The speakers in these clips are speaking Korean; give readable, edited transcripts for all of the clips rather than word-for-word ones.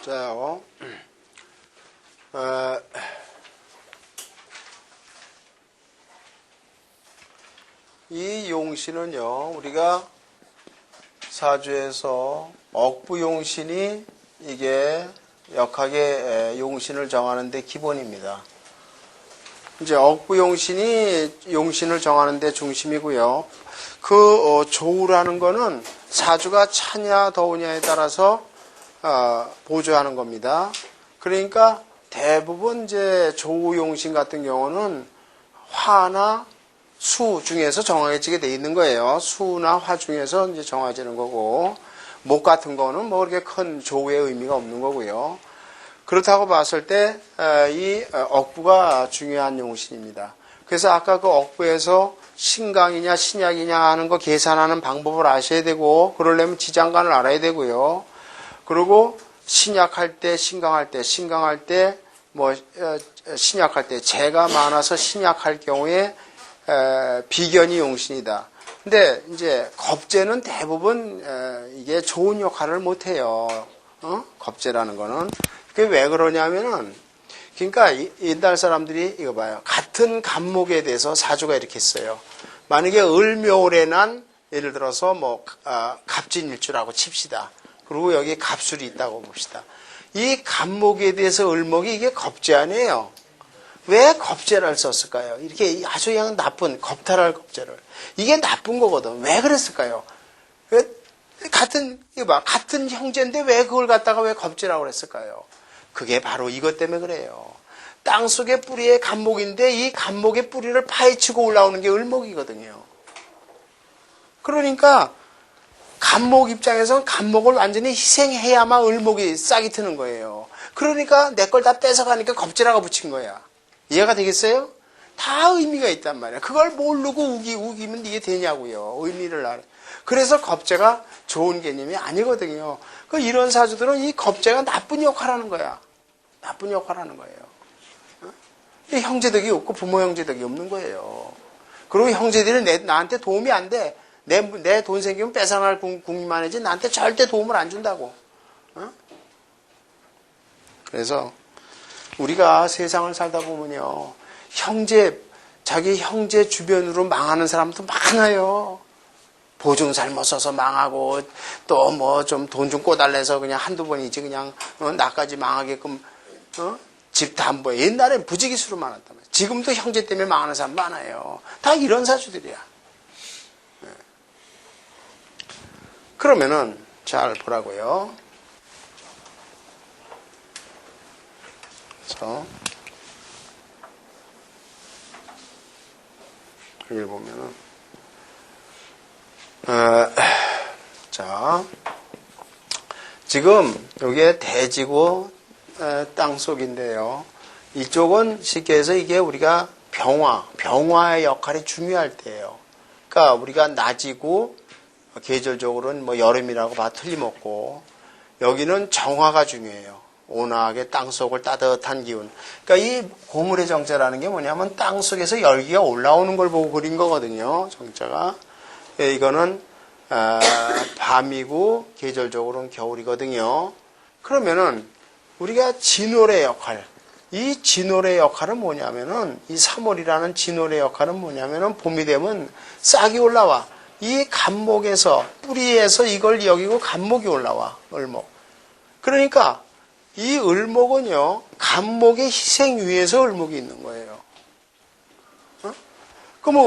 자요. 이 용신은요, 우리가 사주에서 억부용신이 이게 역학의 용신을 정하는데 기본입니다. 이제 억부용신이 용신을 정하는데 중심이고요. 그 조우라는 거는 사주가 차냐 더우냐에 따라서 보조하는 겁니다. 그러니까 대부분 이제 조우용신 같은 경우는 화나 수 중에서 정해지게 돼 있는 거예요. 수나 화 중에서 이제 정해지는 거고, 목 같은 거는 뭐 그렇게 큰 조우의 의미가 없는 거고요. 그렇다고 봤을 때 이 억부가 중요한 용신입니다. 그래서 아까 그 억부에서 신강이냐 신약이냐 하는 거 계산하는 방법을 아셔야 되고, 그러려면 지장간을 알아야 되고요. 그리고 신약할 때, 신강할 때, 뭐 신약할 때 재가 많아서 신약할 경우에 비견이 용신이다. 근데 이제 겁재는 대부분 이게 좋은 역할을 못 해요. 겁재라는 거는. 그게 왜 그러냐면은, 그러니까 옛날 사람들이 이거 봐요. 같은 간목에 대해서 사주가 이렇게 있어요. 만약에 을묘월에 난 예를 들어서 뭐 갑진일주라고 칩시다. 그리고 여기 갑술이 있다고 봅시다. 이 간목에 대해서 을목이 이게 겁재 아니에요. 왜 겁재를 썼을까요? 이렇게 아주 그냥 나쁜 겁탈할 겁재를. 이게 나쁜 거거든. 왜 그랬을까요? 같은 형제인데 왜 그걸 갖다가 왜 겁재라고 그랬을까요? 그게 바로 이것 때문에 그래요. 땅속의 뿌리에 간목인데 이 간목의 뿌리를 파헤치고 올라오는 게 을목이거든요. 그러니까 간목 입장에서는 간목을 완전히 희생해야만 을목이 싹이 트는 거예요. 그러니까 내 걸 다 뺏어가니까 겁재라고 붙인 거야. 이해가 되겠어요? 다 의미가 있단 말이야. 그걸 모르고 우기면 이게 되냐고요. 의미를 알아. 그래서 겁재가 좋은 개념이 아니거든요. 이런 사주들은 이 겁재가 나쁜 역할을 하는 거야. 나쁜 역할을 하는 거예요. 형제덕이 없고 부모 형제덕이 없는 거예요. 그리고 형제들이 나한테 도움이 안 돼. 내 돈 생기면 뺏어날 궁리만 하지 나한테 절대 도움을 안 준다고. 그래서 우리가 세상을 살다 보면요, 자기 형제 주변으로 망하는 사람도 많아요. 보증 잘못 써서 망하고, 또 뭐 좀 돈 좀 꼬달래서 그냥 한두 번이지 그냥 나까지 망하게끔 집 담보에. 옛날엔 부지기수로 많았단 말이에요. 지금도 형제 때문에 망하는 사람 많아요. 다 이런 사주들이야. 그러면은 잘 보라고요. 그래서 여기 보면은 자, 지금 여기에 대지고 땅속인데요. 이쪽은 쉽게 해서 이게 우리가 병화의 역할이 중요할 때예요. 그러니까 우리가 낮이고 계절적으로는 뭐 여름이라고 봐 틀림없고, 여기는 정화가 중요해요. 온화하게 땅속을 따뜻한 기운. 그러니까 이 고물의 정자라는 게 뭐냐면 땅속에서 열기가 올라오는 걸 보고 그린 거거든요. 정자가. 이거는 밤이고 계절적으로는 겨울이거든요. 그러면은 우리가 진월의 역할, 이 진월의 역할은 뭐냐면은, 이 3월이라는 진월의 역할은 뭐냐면은 봄이 되면 싹이 올라와. 이 간목에서, 뿌리에서 이걸 여기고 간목이 올라와. 을목. 그러니까 이 을목은요, 간목의 희생 위에서 을목이 있는 거예요. 그러면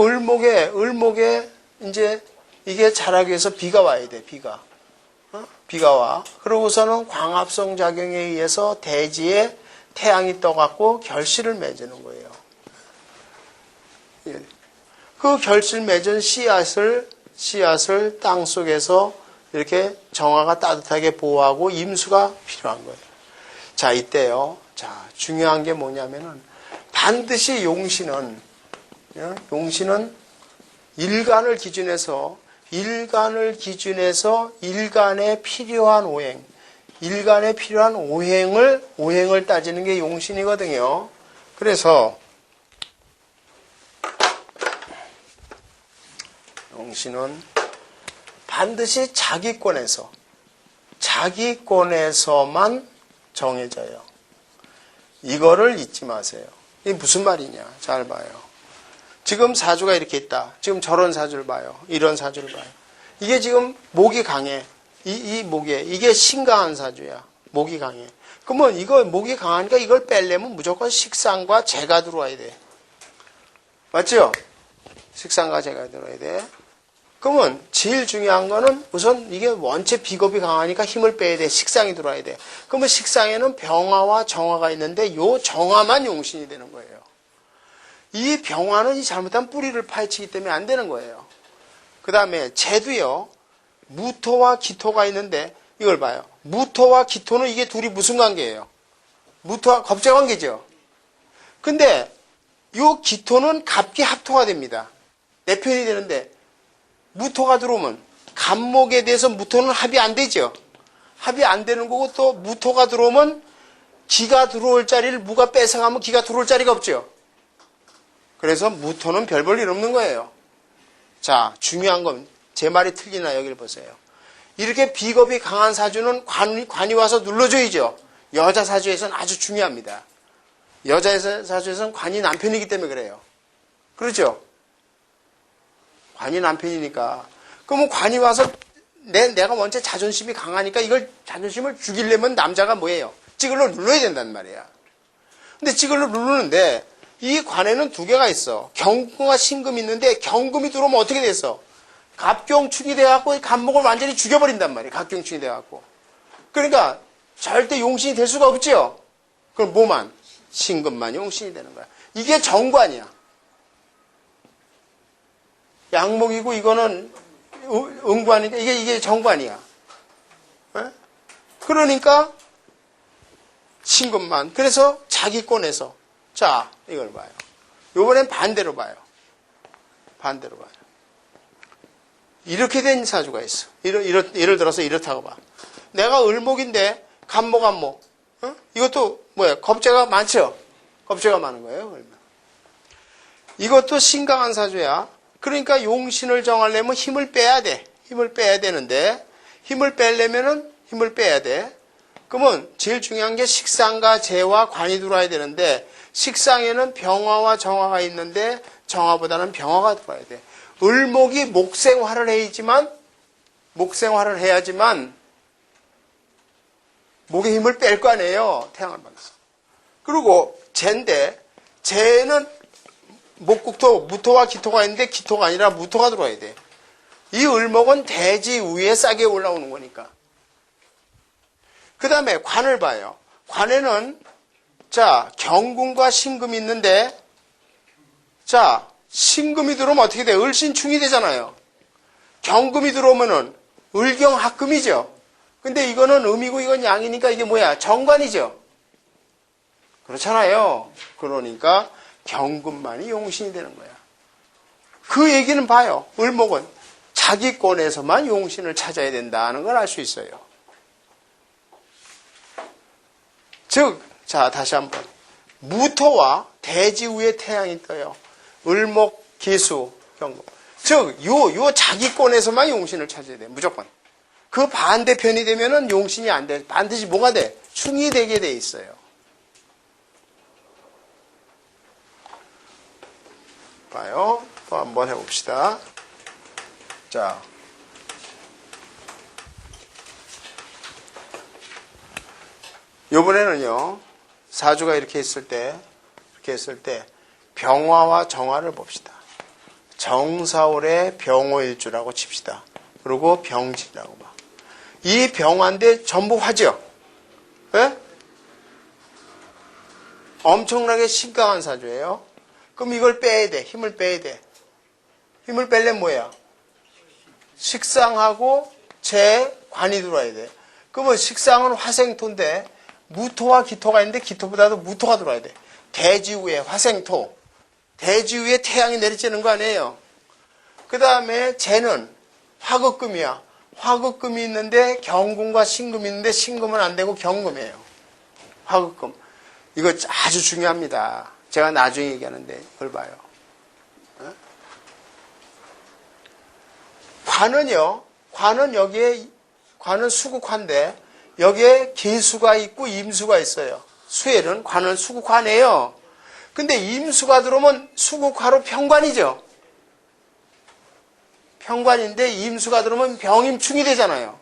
을목에 이제 이게 자라기 위해서 비가 와야 돼. 비가 와. 그러고서는 광합성 작용에 의해서 대지에 태양이 떠갖고 결실을 맺는 거예요. 그 결실 맺은 씨앗을 땅 속에서 이렇게 정화가 따뜻하게 보호하고 임수가 필요한 거예요. 자, 이때요. 자, 중요한 게 뭐냐면은 반드시 용신은 일간을 기준해서 일간에 필요한 오행을 따지는 게 용신이거든요. 그래서 용신은 반드시 자기권에서만 정해져요. 이거를 잊지 마세요. 이게 무슨 말이냐? 잘 봐요. 지금 사주가 이렇게 있다. 지금 저런 사주를 봐요. 이런 사주를 봐요. 이게 지금 목이 강해. 이 목에 이게 신강한 사주야. 목이 강해. 그러면 이거 목이 강하니까 이걸 빼려면 무조건 식상과 재가 들어와야 돼. 맞죠? 식상과 재가 들어와야 돼. 그러면 제일 중요한 거는 우선 이게 원체 비겁이 강하니까 힘을 빼야 돼. 식상이 들어와야 돼. 그러면 식상에는 병화와 정화가 있는데 요 정화만 용신이 되는 거예요. 이 병화는 이 잘못한 뿌리를 파헤치기 때문에 안 되는 거예요. 그 다음에 재도요. 무토와 기토가 있는데 이걸 봐요. 무토와 기토는 이게 둘이 무슨 관계예요? 무토와 겁재 관계죠. 근데 요 기토는 갑기 합토가 됩니다. 내 편이 되는데 무토가 들어오면 갑목에 대해서 무토는 합이 안 되죠. 합이 안 되는 거고 또 무토가 들어오면 기가 들어올 자리를 무가 뺏어가면 기가 들어올 자리가 없죠. 그래서 무토는 별 볼 일 없는 거예요. 자, 중요한 건 제 말이 틀리나 여기를 보세요. 이렇게 비겁이 강한 사주는 관이 와서 눌러줘야죠. 여자 사주에서는 아주 중요합니다. 여자 사주에서는 관이 남편이기 때문에 그래요. 그렇죠? 관이 남편이니까. 그러면 관이 와서 내가 먼저 자존심이 강하니까 이걸 자존심을 죽이려면 남자가 뭐예요? 찌글러 눌러야 된단 말이야. 근데 찌글러 누르는데 이 관에는 두 개가 있어. 경금과 신금이 있는데 경금이 들어오면 어떻게 됐어? 갑경충이 돼갖고 갑목을 완전히 죽여버린단 말이에요. 갑경충이 돼갖고. 그러니까 절대 용신이 될 수가 없죠. 그럼 뭐만? 신금만 용신이 되는 거야. 이게 정관이야. 양목이고 이거는 음관이니까 이게 정관이야. 네? 그러니까 신금만. 그래서 자기권에서 자 이걸 봐요. 이번엔 반대로 봐요. 반대로 봐요. 이렇게 된 사주가 있어. 예를 들어서 이렇다고 봐. 내가 을목인데 갑목 어? 이것도 뭐야? 겁재가 많죠? 겁재가 많은 거예요. 이것도 신강한 사주야. 그러니까 용신을 정하려면 힘을 빼야 돼. 힘을 빼야 되는데 힘을 빼려면은 힘을 빼야 돼. 그러면 제일 중요한 게 식상과 재와 관이 들어와야 되는데 식상에는 병화와 정화가 있는데 정화보다는 병화가 들어와야 돼. 을목이 목생화를 해야지만 목의 힘을 뺄 거 아니에요. 태양을 받아서. 그리고 재인데 재는 목국토, 무토와 기토가 있는데 기토가 아니라 무토가 들어와야 돼. 이 을목은 대지 위에 싸게 올라오는 거니까. 그 다음에 관을 봐요. 관에는 자 경금과 신금이 있는데 자 신금이 들어오면 어떻게 돼? 을신충이 되잖아요. 경금이 들어오면은 을경합금이죠. 근데 이거는 음이고 이건 양이니까 이게 뭐야? 정관이죠. 그렇잖아요. 그러니까 경금만이 용신이 되는 거야. 그 얘기는 봐요. 을목은 자기권에서만 용신을 찾아야 된다는 걸 알 수 있어요. 즉, 자 다시 한번 무토와 대지 위에 태양이 떠요. 을목, 기수, 경금. 즉, 요 자기권에서만 용신을 찾아야 돼. 무조건. 그 반대편이 되면은 용신이 안 돼. 반드시 뭐가 돼? 충이 되게 돼 있어요. 봐요. 또 한번 해봅시다. 자. 요번에는요, 사주가 이렇게 있을 때, 병화와 정화를 봅시다. 정사월의 병호일주라고 칩시다. 그리고 병진이라고 봐. 이 병화인데 전부 화죠? 예? 엄청나게 신강한 사주예요. 그럼 이걸 빼야 돼. 힘을 빼야 돼. 힘을 빼려면 뭐야? 식상하고 재관이 들어와야 돼. 그러면 식상은 화생토인데 무토와 기토가 있는데 기토보다도 무토가 들어와야 돼. 대지 위에 화생토. 대지 위에 태양이 내리쬐는 거 아니에요. 그 다음에 재는 화극금이야. 화극금이 있는데 경금과 신금이 있는데 신금은 안 되고 경금이에요. 화극금. 이거 아주 중요합니다. 제가 나중에 얘기하는데 이걸 봐요. 관은요. 관은 여기에 관은 수국화인데 여기에 계수가 있고 임수가 있어요. 수에는 관은 수국화네요. 근데 임수가 들어오면 수국화로 평관이죠. 평관인데 임수가 들어오면 병임충이 되잖아요.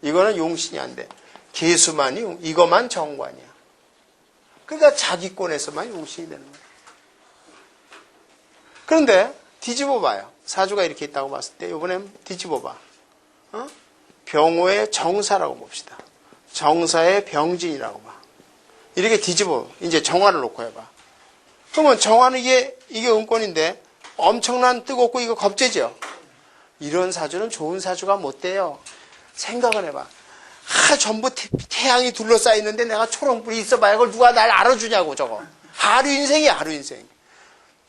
이거는 용신이 안 돼. 계수만이 이것만 정관이야. 그러니까 자기권에서만 용신이 되는 거예요. 그런데 뒤집어 봐요. 사주가 이렇게 있다고 봤을 때 이번엔 뒤집어 봐. 병호의 정사라고 봅시다. 정사의 병진이라고 봐. 이렇게 뒤집어. 이제 정화를 놓고 해봐. 그러면 정화는 이게 음권인데 엄청난 뜨겁고 이거 겁재죠. 이런 사주는 좋은 사주가 못 돼요. 생각을 해봐. 전부 태양이 둘러싸여 있는데 내가 초롱불이 있어봐야 그걸 누가 날 알아주냐고 저거. 하루 인생이야 하루 인생.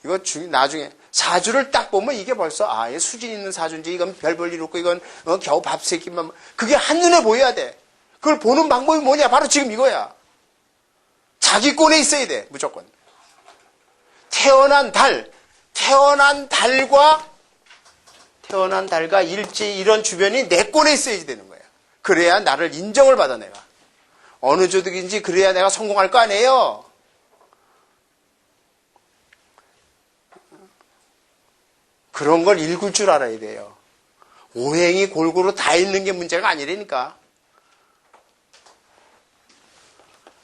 이거 나중에 사주를 딱 보면 이게 벌써 얘 수진 있는 사주인지 이건 별 볼 일 없고 이건 겨우 밥 세 끼만 그게 한눈에 보여야 돼. 그걸 보는 방법이 뭐냐? 바로 지금 이거야. 자기권에 있어야 돼. 무조건. 태어난 달과 일지 이런 주변이 내 권에 있어야 되는 거야. 그래야 나를 인정을 받아 내가. 어느 조직인지 그래야 내가 성공할 거 아니에요. 그런 걸 읽을 줄 알아야 돼요. 오행이 골고루 다 있는 게 문제가 아니라니까.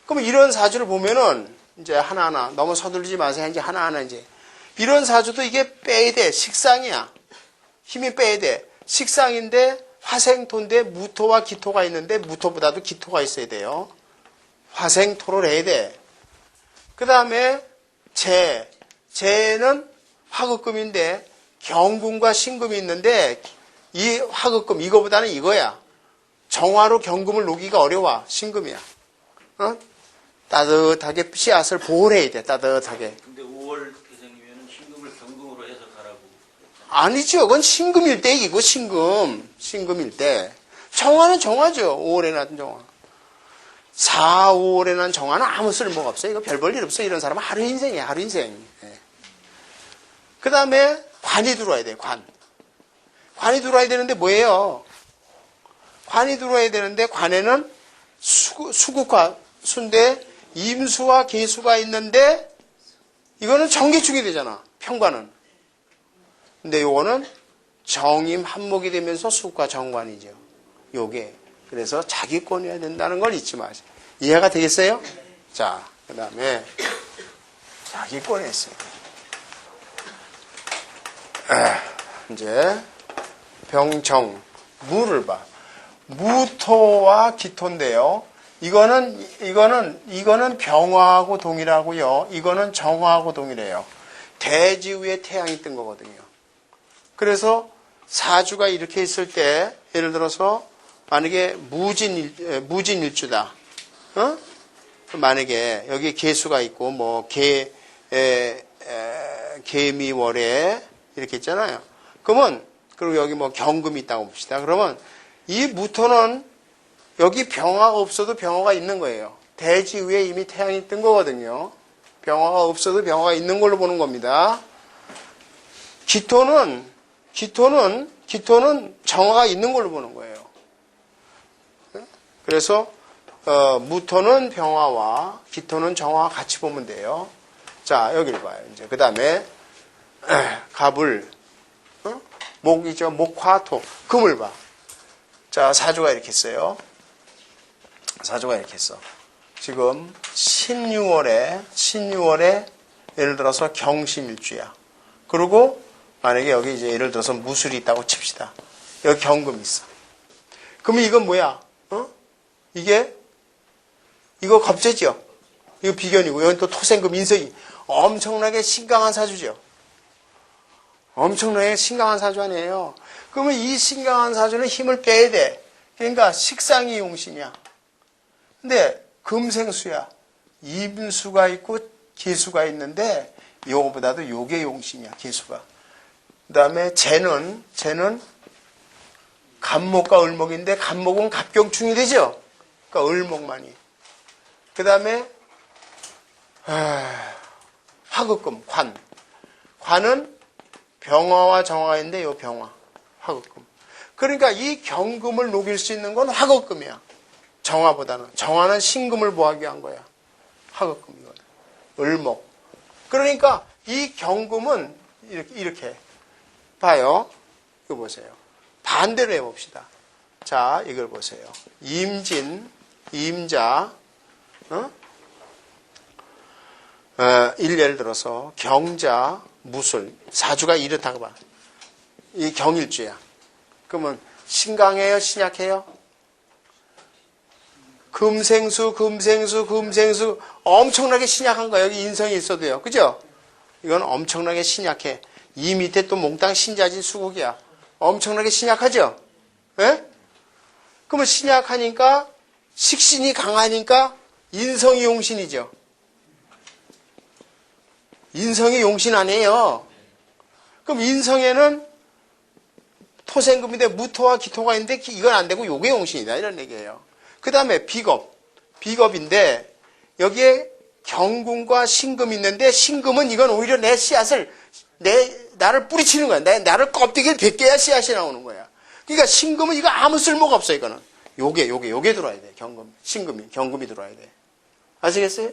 그럼 이런 사주를 보면은 이제 하나하나 너무 서두르지 마세요. 이제 하나하나 이제 이런 사주도 이게 빼야 돼. 식상이야. 힘이 빼야 돼. 식상인데 화생토인데 무토와 기토가 있는데 무토보다도 기토가 있어야 돼요. 화생토를 해야 돼. 그 다음에 재는 화극금인데 경금과 신금이 있는데 이 화극금 이거보다는 이거야. 정화로 경금을 놓기가 어려워. 신금이야. 따뜻하게 씨앗을 보호해야 돼. 따뜻하게. 근데 5월 대생이면 신금을 경금으로 해석하라고. 아니죠. 그건 신금일 때 이고 신금일 때. 정화는 정화죠. 5월에 난 정화. 4, 5월에 난 정화는 아무 쓸모가 없어요. 이거 별 볼 일 없어. 이런 사람은 하루 인생이야. 하루 인생. 예. 그 다음에 관이 들어와야 돼. 관이 들어와야 되는데 뭐예요? 관이 들어와야 되는데 관에는 수국화 수인데 임수와 계수가 있는데 이거는 정기축이 되잖아. 평관은. 근데 요거는 정임 한목이 되면서 수국과 정관이죠. 요게. 그래서 자기권이어야 된다는 걸 잊지 마세요. 이해가 되겠어요? 자, 그 다음에 자기권에 있어요. 이제 병정 무를 봐. 무토와 기토인데요. 이거는 병화하고 동일하고요. 이거는 정화하고 동일해요. 대지 위에 태양이 뜬 거거든요. 그래서 사주가 이렇게 있을 때 예를 들어서 만약에 무진일주다. 만약에 여기 계수가 있고 뭐 계미월에 이렇게 있잖아요. 그러면 그리고 여기 뭐 경금이 있다고 봅시다. 그러면 이 무토는 여기 병화가 없어도 병화가 있는 거예요. 대지 위에 이미 태양이 뜬 거거든요. 병화가 없어도 병화가 있는 걸로 보는 겁니다. 기토는 정화가 있는 걸로 보는 거예요. 그래서 무토는 병화와 기토는 정화와 같이 보면 돼요. 자, 여기를 봐요. 이제 그 다음에 갑을 목이죠. 목화토 금을 봐. 자, 사주가 이렇게 있어요. 사주가 이렇게 있어. 지금 신유월에 예를 들어서 경심일주야. 그리고 만약에 여기 이제 예를 들어서 무술이 있다고 칩시다. 여기 경금이 있어. 그러면 이건 뭐야? 이거 겁재죠? 이거 비견이고, 여기 또 토생금 인석이 엄청나게 신강한 사주죠? 엄청나게 신강한 사주 아니에요? 그러면 이 신강한 사주는 힘을 빼야 돼. 그러니까 식상이 용신이야. 근데 금생수야. 임수가 있고 계수가 있는데 요거보다도 요게 용신이야. 계수가. 그 다음에 재는 갑목과 을목인데 갑목은 갑경충이 되죠. 그러니까 을목만이. 그 다음에 화극금 관은 병화와 정화가 있는데 요 병화 화극금. 그러니까 이 경금을 녹일 수 있는 건 화극금이야. 정화보다는. 정화는 신금을 보하기 위한 거야. 하급금이거든. 을목. 그러니까 이 경금은 이렇게 봐요. 이거 보세요. 반대로 해봅시다. 자, 이걸 보세요. 임진, 임자, 예를 들어서 경자, 무술, 사주가 이렇다고 봐. 이 경일주야. 그러면 신강해요? 신약해요? 금생수, 금생수, 금생수 엄청나게 신약한 거예요. 여기 인성이 있어도요. 그죠? 이건 엄청나게 신약해. 이 밑에 또 몽땅 신자진 수국이야. 엄청나게 신약하죠? 예? 그러면 신약하니까 식신이 강하니까 인성이 용신이죠. 인성이 용신 아니에요. 그럼 인성에는 토생금인데 무토와 기토가 있는데 이건 안 되고 요게 용신이다 이런 얘기예요. 그 다음에 비겁. 비겁인데 여기에 경금과 신금이 있는데 신금은 이건 오히려 내 씨앗을 나를 뿌리치는 거야. 나를 껍데기를 벗겨야 씨앗이 나오는 거야. 그러니까 신금은 이거 아무 쓸모가 없어 이거는. 요게 들어와야 돼. 경금이 들어와야 돼. 아시겠어요?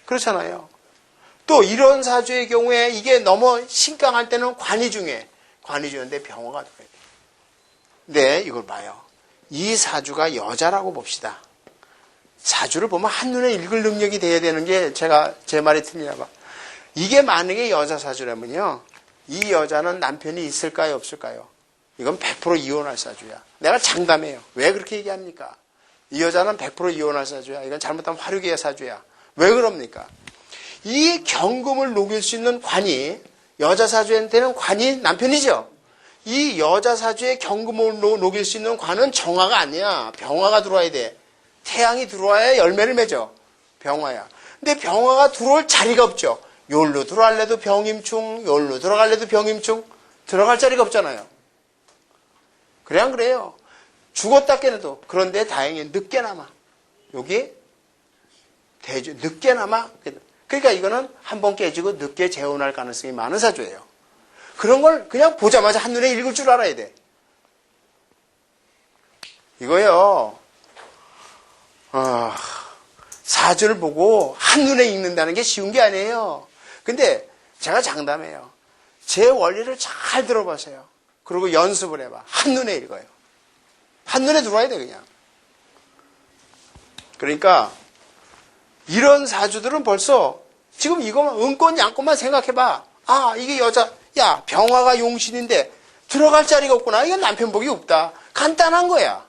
그렇잖아요. 또 이런 사주의 경우에 이게 너무 신강할 때는 관이 중요해. 관이 중요한데 병화가 들어야 돼. 네, 이걸 봐요. 이 사주가 여자라고 봅시다. 사주를 보면 한눈에 읽을 능력이 돼야 되는 게 제 말이 틀리나 봐. 이게 만약에 여자 사주라면요. 이 여자는 남편이 있을까요? 없을까요? 이건 100% 이혼할 사주야. 내가 장담해요. 왜 그렇게 얘기합니까? 이 여자는 100% 이혼할 사주야. 이건 잘못하면 화류계의 사주야. 왜 그럽니까? 이 경금을 녹일 수 있는 관이 여자 사주한테는 관이 남편이죠. 이 여자 사주의 경금을 녹일 수 있는 관은 정화가 아니야. 병화가 들어와야 돼. 태양이 들어와야 열매를 맺어. 병화야. 근데 병화가 들어올 자리가 없죠. 요로 들어갈래도 병임충, 요로 들어갈래도 병임충. 들어갈 자리가 없잖아요. 그래 안 그래요? 죽었다 깨도. 그런데 다행히 늦게나마. 여기 늦게나마. 그러니까 이거는 한번 깨지고 늦게 재혼할 가능성이 많은 사주예요. 그런 걸 그냥 보자마자 한눈에 읽을 줄 알아야 돼. 이거요. 사주를 보고 한눈에 읽는다는 게 쉬운 게 아니에요. 근데 제가 장담해요. 제 원리를 잘 들어보세요. 그리고 연습을 해봐. 한눈에 읽어요. 한눈에 들어와야 돼 그냥. 그러니까 이런 사주들은 벌써 지금 이거만 은권 양권만 생각해봐. 아 이게 여자 야 병화가 용신인데 들어갈 자리가 없구나. 이건 남편 복이 없다. 간단한 거야.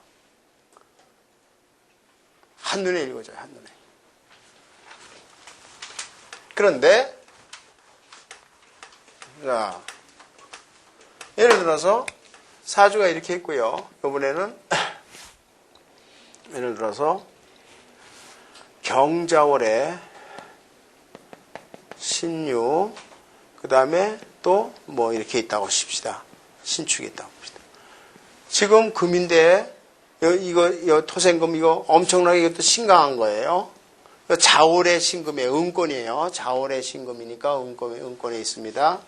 한눈에 읽어줘요. 한눈에. 그런데 자 예를 들어서 사주가 이렇게 있고요. 이번에는 예를 들어서 경자월에 신유 그 다음에 또 뭐 이렇게 있다고 칩시다. 신축이 있다고 봅시다. 지금 금인데 이거 토생금 이거 엄청나게 이것도 신강한 거예요. 자월의 신금이에요. 은권이에요. 자월의 신금이니까 은권에 있습니다.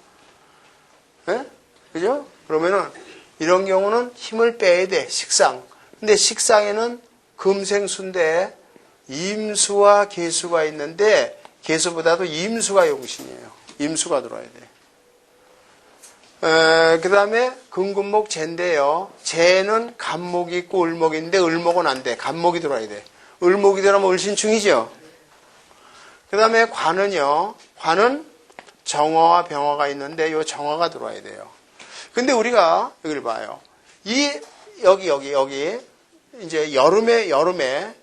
네? 그죠? 그러면은 이런 경우는 힘을 빼야 돼. 식상. 근데 식상에는 금생수인데 임수와 계수가 있는데 계수보다도 임수가 용신이에요. 임수가 들어와야 돼. 그 다음에 금금목 재인데요. 재는 간목이 있고 을목이 있는데 을목은 안 돼. 간목이 들어와야 돼. 을목이 들어가면 을신충이죠. 그 다음에 관은요. 관은 정화와 병화가 있는데 요 정화가 들어와야 돼요. 근데 우리가 여기를 봐요. 여기 이제 여름에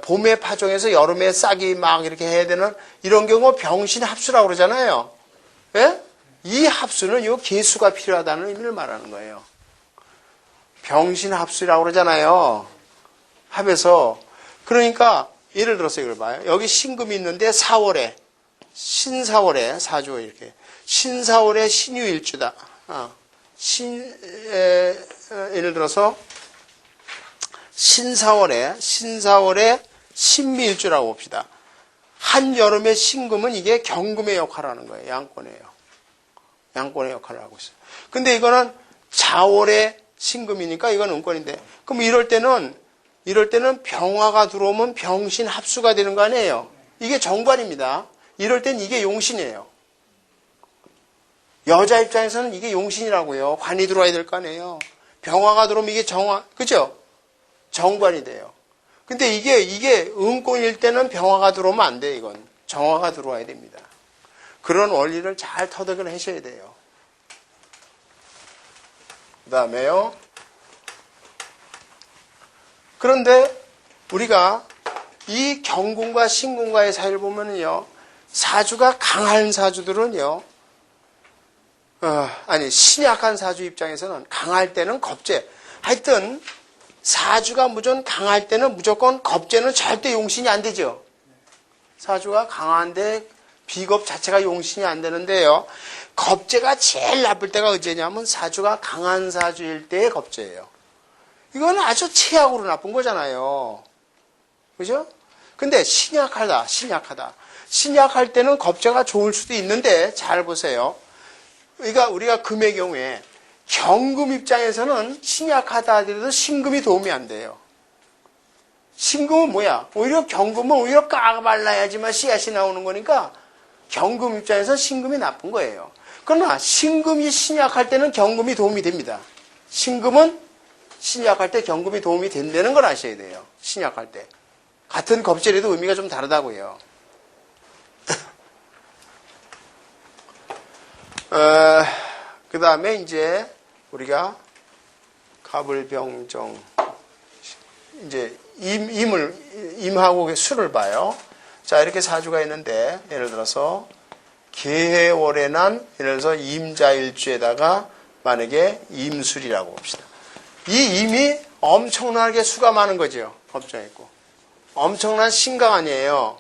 봄에 파종해서 여름에 싹이 막 이렇게 해야 되는 이런 경우 병신 합수라고 그러잖아요. 예? 이 합수는 요 계수가 필요하다는 의미를 말하는 거예요. 병신 합수라고 그러잖아요. 합에서. 그러니까 예를 들어서 이걸 봐요. 여기 신금이 있는데 4월에 신사월에 사주 이렇게 신사월에 신유일주다. 예를 들어서 신사월에 신미일주라고 봅시다. 한여름의 신금은 이게 경금의 역할을 하는 거예요. 양권이에요. 양권의 역할을 하고 있어요. 근데 이거는 자월의 신금이니까 이건 은권인데 그럼 이럴 때는 이럴 때는 병화가 들어오면 병신 합수가 되는 거 아니에요. 이게 정관입니다. 이럴 땐 이게 용신이에요. 여자 입장에서는 이게 용신이라고요. 관이 들어와야 될 거 아니에요. 병화가 들어오면 이게 정화, 그죠? 정관이 돼요. 근데 이게 음권일 때는 병화가 들어오면 안 돼요, 이건. 정화가 들어와야 됩니다. 그런 원리를 잘 터득을 하셔야 돼요. 그 다음에요. 그런데 우리가 이 경궁과 신궁과의 사이를 보면요. 사주가 강한 사주들은요. 신약한 사주 입장에서는 강할 때는 겁재. 하여튼 사주가 강할 때는 무조건 겁재는 절대 용신이 안 되죠. 사주가 강한데 비겁 자체가 용신이 안 되는데요. 겁재가 제일 나쁠 때가 언제냐면 사주가 강한 사주일 때의 겁재예요. 이건 아주 최악으로 나쁜 거잖아요. 그죠? 근데 신약하다. 신약할 때는 겁재가 좋을 수도 있는데 잘 보세요. 그러니까 우리가 금의 경우에 경금 입장에서는 신약하다 하더라도 신금이 도움이 안 돼요. 신금은 뭐야? 오히려 경금은 오히려 까발라야지만 씨앗이 나오는 거니까 경금 입장에서 신금이 나쁜 거예요. 그러나 신금이 신약할 때는 경금이 도움이 됩니다. 신금은 신약할 때 경금이 도움이 된다는 걸 아셔야 돼요. 신약할 때. 같은 겁재라도 의미가 좀 다르다고요. 그 다음에 이제 우리가 갑을병정 이제 임하고 수를 봐요. 자, 이렇게 사주가 있는데 예를 들어서 계해월에 예를 들어서 임자일주에다가 만약에 임술이라고 봅시다. 이 임이 엄청나게 수가 많은 거죠. 법정에 있고. 엄청난 신강 아니에요.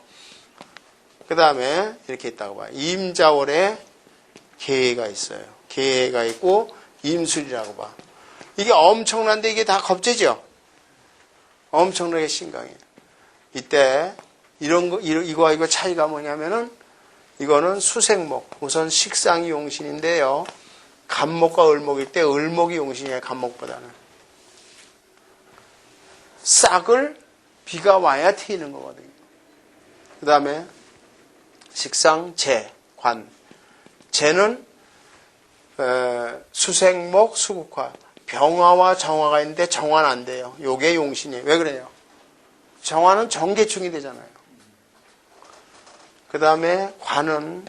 그 다음에 이렇게 있다고 봐요. 임자월에 계해가 있어요. 계해가 있고 임술이라고 봐. 이게 엄청난데 이게 다 겁재죠. 엄청나게 신강이에요. 이때 이거와 이거 차이가 뭐냐면은 이거는 수생목, 우선 식상이 용신인데요. 간목과 을목일 때 을목이 용신이에요. 간목보다는. 싹을 비가 와야 트이는 거거든요. 그 다음에 식상, 재, 관. 재는 수생목, 수국화. 병화와 정화가 있는데 정화는 안 돼요. 요게 용신이에요. 왜 그래요? 정화는 정계충이 되잖아요. 그 다음에 관은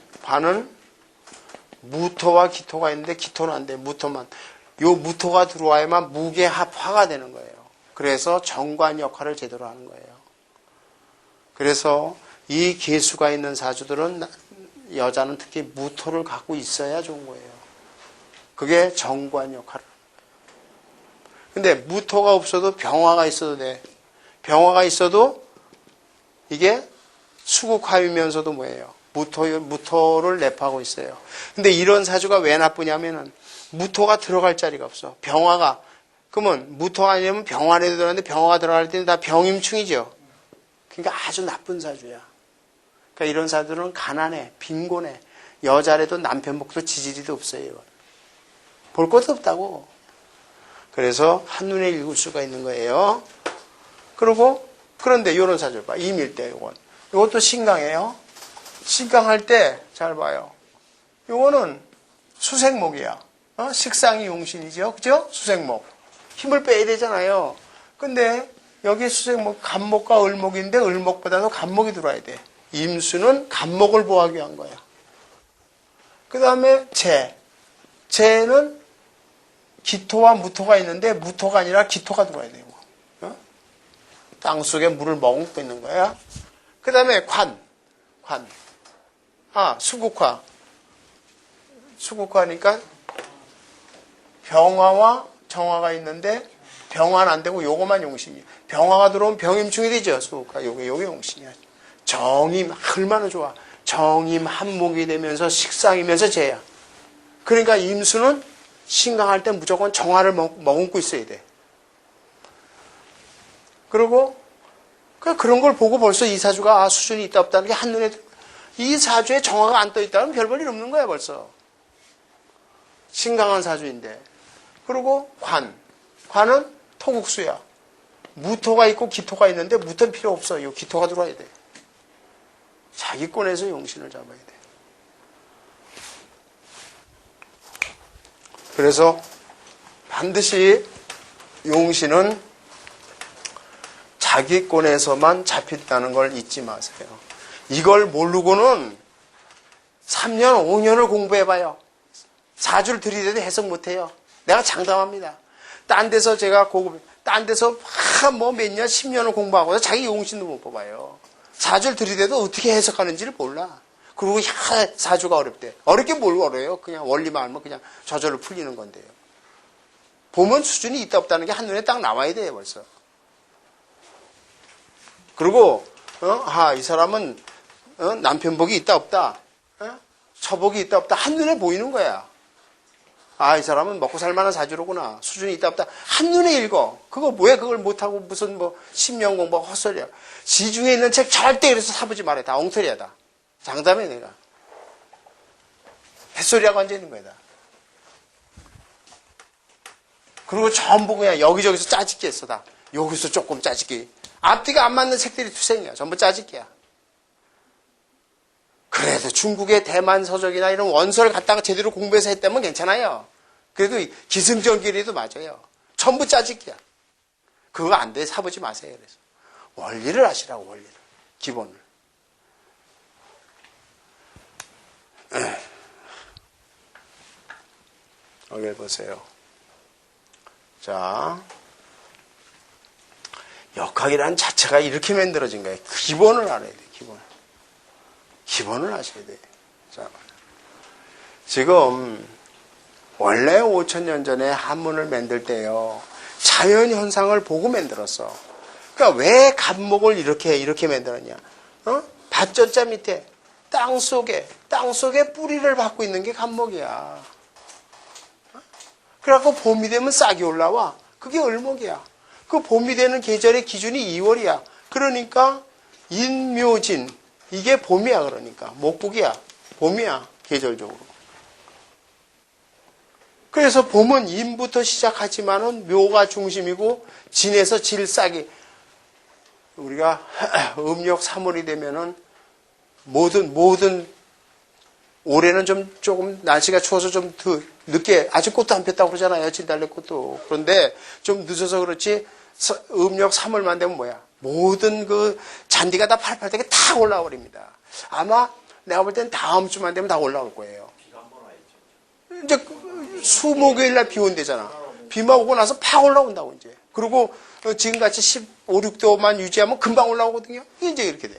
무토와 기토가 있는데 기토는 안 돼요. 무토만. 요 무토가 들어와야만 무게합화가 되는 거예요. 그래서 정관 역할을 제대로 하는 거예요. 그래서 이 계수가 있는 사주들은 여자는 특히 무토를 갖고 있어야 좋은 거예요. 그게 정관 역할을. 근데 무토가 없어도 병화가 있어도 돼. 병화가 있어도 이게 수국화이면서도 뭐예요? 무토를 내포하고 있어요. 근데 이런 사주가 왜 나쁘냐면은 무토가 들어갈 자리가 없어. 병화가. 그러면 무토가 아니면 병화에도 들어가는데 병화가 들어갈 때는 다 병임충이죠. 그러니까 아주 나쁜 사주야. 그러니까 이런 사주들은 가난해, 빈곤해. 여자라도 남편 복도 지지리도 없어요. 볼 것도 없다고. 그래서 한눈에 읽을 수가 있는 거예요. 그런데 이런 사주를 봐. 임일 때 이건. 이것도 신강이에요. 신강할 때 잘 봐요. 이거는 수생목이야. 식상이 용신이죠. 그죠? 수생목. 힘을 빼야 되잖아요. 근데 여기 수생목, 간목과 을목인데 을목보다도 간목이 들어와야 돼. 임수는 간목을 보호하기 위한 거야. 그 다음에 재. 재는 기토와 무토가 있는데 무토가 아니라 기토가 들어와야 되고. 땅속에 물을 머금고 있는 거야. 그 다음에 관. 수국화. 수국화니까 병화와 정화가 있는데 병화는 안 되고 요거만 용신이야. 병화가 들어오면 병임충이 되죠. 수국화. 요게 용신이야. 정임 얼마나 좋아. 정임 한목이 되면서 식상이면서 재야. 그러니까 임수는 신강할 때 무조건 정화를 머금고 있어야 돼. 그리고 그런 걸 보고 벌써 이 사주가 수준이 있다 없다는 게 한눈에 이 사주에 정화가 안 떠 있다면 별 볼 일 없는 거야 벌써. 신강한 사주인데. 그리고 관은 토국수야. 무토가 있고 기토가 있는데 무토는 필요 없어. 요 기토가 들어와야 돼. 자기권에서 용신을 잡아야 돼. 그래서 반드시 용신은 자기권에서만 잡힌다는 걸 잊지 마세요. 이걸 모르고는 3년, 5년을 공부해봐요. 4주를 들이대도 해석 못해요. 내가 장담합니다. 딴 데서 제가 딴 데서 뭐 몇 년, 10년을 공부하고서 자기 용신도 못 뽑아요. 4주를 들이대도 어떻게 해석하는지를 몰라. 그리고 4주가 어렵대. 어렵게 뭘 어려요? 그냥 원리만 알면 그냥 저절로 풀리는 건데요. 보면 수준이 있다 없다는 게 한눈에 딱 나와야 돼요, 벌써. 그리고 이 사람은 남편복이 있다 없다, 처복이 있다 없다 한눈에 보이는 거야. 이 사람은 먹고 살만한 사주로구나. 수준이 있다 없다 한눈에 읽어. 그거 왜 그걸 못하고 무슨 10년 공부하고 헛소리야. 지중해 있는 책 절대 그래서 사보지 말아요. 다 엉터리야 다. 장담해 내가. 햇소리하고 앉아있는 거야 다. 그리고 전부 그냥 여기저기서 짜집기 했어 다. 여기서 조금 짜집기. 앞뒤가 안 맞는 책들이 투생이야. 전부 짜집기야. 그래도 중국의 대만 서적이나 이런 원서를 갖다가 제대로 공부해서 했다면 괜찮아요. 그래도 기승전결이도 맞아요. 전부 짜집기야. 그거 안 돼. 사보지 마세요. 그래서 원리를 아시라고. 원리를. 기본을. 여기 보세요. 자, 역학이라는 자체가 이렇게 만들어진 거예요. 기본을 알아야 돼요. 기본을 아셔야 돼요. 자, 지금 원래 5,000년 전에 한문을 만들 때요, 자연현상을 보고 만들었어. 그러니까 왜 간목을 이렇게 만들었냐? 밭전자 밑에 땅속에 뿌리를 받고 있는 게 간목이야. 그래갖고 봄이 되면 싹이 올라와. 그게 을목이야. 그 봄이 되는 계절의 기준이 2월이야. 그러니까 인묘진, 이게 봄이야. 그러니까 목국이야. 봄이야. 계절적으로. 그래서 봄은 인부터 시작하지만은 묘가 중심이고 진에서 질 싹이, 우리가 음력 3월이 되면은 모든 올해는 조금 날씨가 추워서 좀 더 늦게, 아직 꽃도 안 폈다고 그러잖아요. 진달래꽃도. 그런데 좀 늦어서 그렇지, 음력 3월만 되면 뭐야? 모든 그 잔디가 다 팔팔되게 다 올라와 버립니다. 아마 내가 볼 땐 다음 주만 되면 다 올라올 거예요. 이제 수목요일 날 비 온대잖아. 비만 오고 나서 팍 올라온다고 이제. 그리고 지금같이 15, 16도만 유지하면 금방 올라오거든요. 이제 이렇게 돼.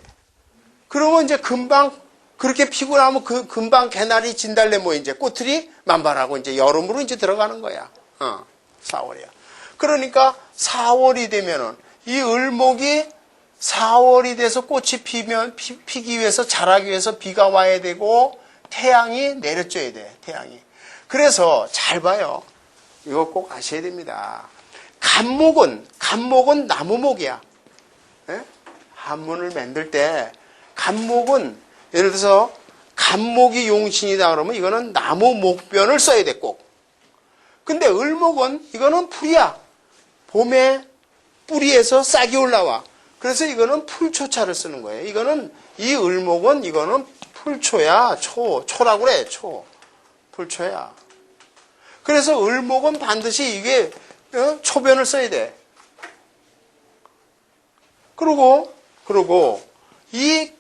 그러면 이제 금방 그렇게 피고 나면 금방 개나리, 진달래 이제 꽃들이 만발하고 이제 여름으로 이제 들어가는 거야. 4월이야. 그러니까 4월이 되면은 이 을목이 4월이 돼서 꽃이 피기 위해서, 자라기 위해서 비가 와야 되고 태양이 내려줘야 돼. 태양이. 그래서 잘 봐요. 이거 꼭 아셔야 됩니다. 간목은 나무목이야. 예? 한문을 만들 때 간목은, 예를 들어서 간목이 용신이다 그러면 이거는 나무 목변을 써야 돼 꼭. 근데 을목은 이거는 풀이야. 봄에 뿌리에서 싹이 올라와. 그래서 이거는 풀초차를 쓰는 거예요. 이 을목은 이거는 풀초야. 초라고 그래. 풀초야. 그래서 을목은 반드시 이게 초변을 써야 돼. 그리고 이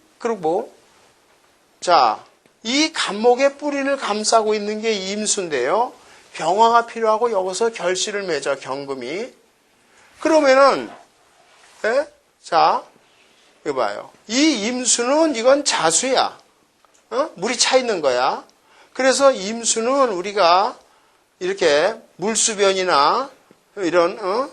간목의 뿌리를 감싸고 있는 게 임수인데요. 병화가 필요하고 여기서 결실을 맺어, 경금이. 그러면은, 이거 봐요. 이 임수는 이건 자수야. 물이 차 있는 거야. 그래서 임수는 우리가 이렇게 물수변이나 이런,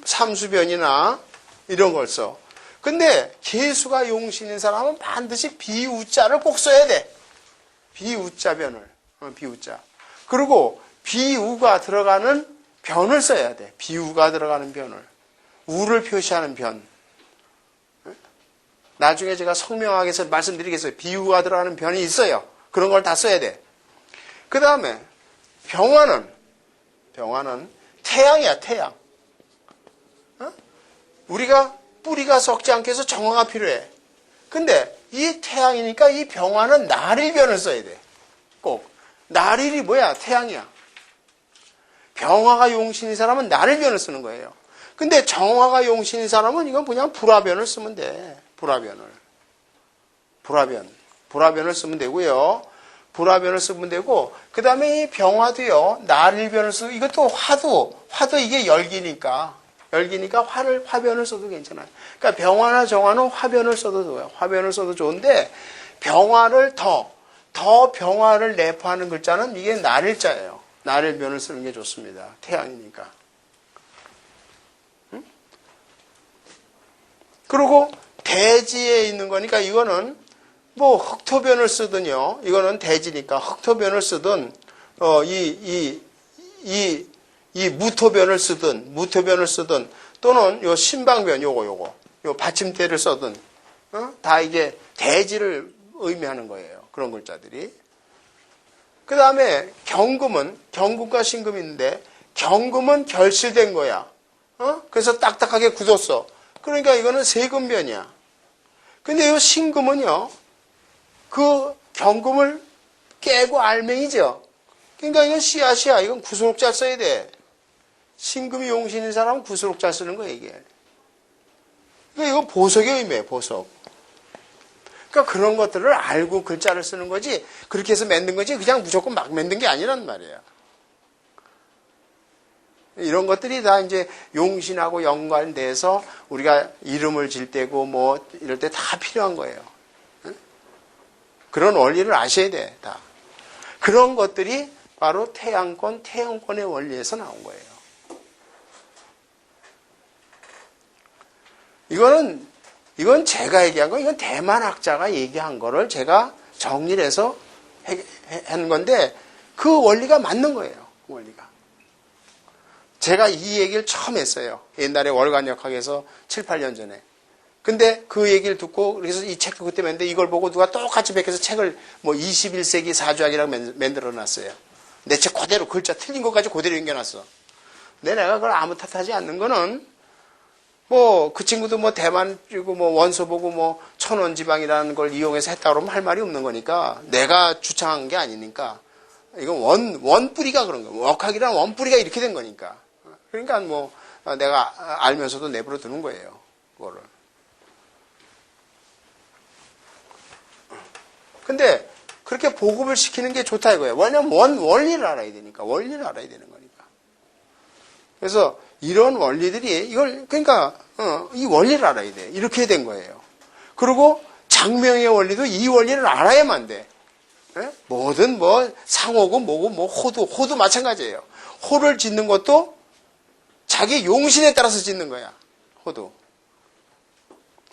삼수변이나 이런 걸 써. 근데 개수가 용신인 사람은 반드시 비우자를 꼭 써야 돼. 비우자변을. 비우자. 그리고 비우가 들어가는 변을 써야 돼. 비우가 들어가는 변을. 우를 표시하는 변. 나중에 제가 성명하게 해서 말씀드리겠어요. 비우가 들어가는 변이 있어요. 그런 걸 다 써야 돼. 그 다음에 병화는 태양이야, 태양. 우리가 뿌리가 썩지 않게 해서 정화가 필요해. 근데 이 태양이니까 이 병화는 날일변을 써야 돼. 꼭. 날일이 뭐야? 태양이야. 병화가 용신인 사람은 날일변을 쓰는 거예요. 근데 정화가 용신인 사람은 이건 그냥 불화변을 쓰면 돼. 불화변을 쓰면 되고요. 불화변을 쓰면 되고, 그 다음에 이 병화도요, 날일변을 쓰고, 이것도 화도 이게 열기니까 화변을 써도 괜찮아요. 그러니까 병화나 정화는 화변을 써도 좋아요. 화변을 써도 좋은데, 병화를 더 병화를 내포하는 글자는 이게 날일자예요. 날일변을 쓰는 게 좋습니다. 태양이니까. 응? 그리고 대지에 있는 거니까 이거는 뭐 흑토변을 쓰든요. 이거는 대지니까 흑토변을 쓰든 이 무토변을 쓰든 또는 요 신방변 요거 요 받침대를 써든 다 이게 대지를 의미하는 거예요. 그런 글자들이. 그 다음에 경금과 신금이 있는데 경금은 결실된 거야. 그래서 딱딱하게 굳었어. 그러니까 이거는 세금변이야. 근데 이 신금은요, 그 경금을 깨고 알맹이죠. 그러니까 이건 씨앗이야. 이건 구수록자 써야 돼. 신금이 용신인 사람은 구수록자 쓰는 거야, 이게. 그러니까 이건 보석의 의미예요, 보석. 그러니까 그런 것들을 알고 글자를 쓰는 거지, 그렇게 해서 만든 거지, 그냥 무조건 막 만든 게 아니란 말이야. 이런 것들이 다 이제 용신하고 연관돼서 우리가 이름을 질 때고 뭐 이럴 때 다 필요한 거예요. 응? 그런 원리를 아셔야 돼, 다. 그런 것들이 바로 태양권의 원리에서 나온 거예요. 이건 제가 얘기한 거, 이건 대만학자가 얘기한 거를 제가 정리를 해서 한 건데, 그 원리가 맞는 거예요, 그 원리가. 제가 이 얘기를 처음 했어요. 옛날에 월간역학에서 7, 8년 전에. 근데 그 얘기를 듣고, 그래서 이 책도 그때 만드는데 이걸 보고 누가 똑같이 베껴서 책을 뭐 21세기 사주학이라고 만들어 놨어요. 내 책 그대로 글자 틀린 것까지 그대로 옮겨놨어. 근데 내가 그걸 아무 탓하지 않는 거는, 뭐, 그 친구도 뭐 대만, 그리고 뭐 원소 보고 뭐 천원지방이라는 걸 이용해서 했다 그러면 할 말이 없는 거니까, 내가 주창한 게 아니니까, 이건 원뿌리가 그런 거예요. 역학이란 원뿌리가 이렇게 된 거니까. 그러니까 뭐, 내가 알면서도 내버려 두는 거예요. 그거를. 근데, 그렇게 보급을 시키는 게 좋다 이거예요. 왜냐면 원리를 알아야 되니까. 원리를 알아야 되는 거니까. 그래서, 이런 원리들이, 그러니까, 이 원리를 알아야 돼. 이렇게 된 거예요. 그리고, 장명의 원리도 이 원리를 알아야만 돼. 예? 뭐든 뭐, 상호고 뭐고 뭐, 호도 마찬가지예요. 호를 짓는 것도 자기 용신에 따라서 짓는 거야. 호도.